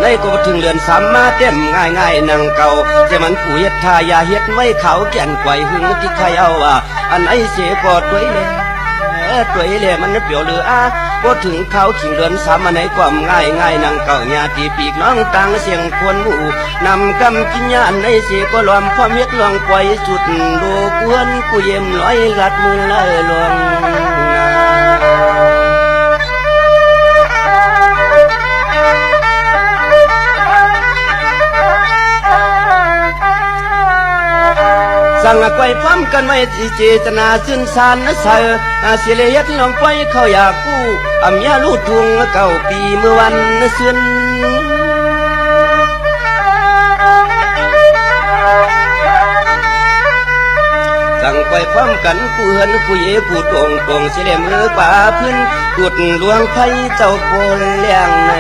ได้ก็ถึงเรือนสามมาเต็มง่ายๆนังเก่าจะมันผู้เฮ็ดทายาเฮ็ดไว้เขาแก่นไกวหึงที่ใครเอาว่าอันไอเสียกอดไว้เลยตัวเล่มันเปรียวหรือก็ถึงเขาขิงเรือนสามมาในความง่ายนังเก่าญาติปีกน้องต่างเสียงควรหมู่นำกำกินญาณในเสียก็ลอมความเฮ็ดลองปล่อยสุดดูกวนกูเยี่ยมร้อยลัดมือไล่ลวงสั่งไว้พร้อมกันไว้เจตนาซึ่งสารนะเสอเสียเลยยัดลองไปเขาอยากกู้อำยาลูดทุงเก่าปีเมื่อวันเสื่อนสั่งไปพร้อมกันผู้เฮือนผู้เย่ผู้ตรงเสียเลยมือป่าพื้นกุดหลวงไผ่เจ้าโพลเลี้ยงใน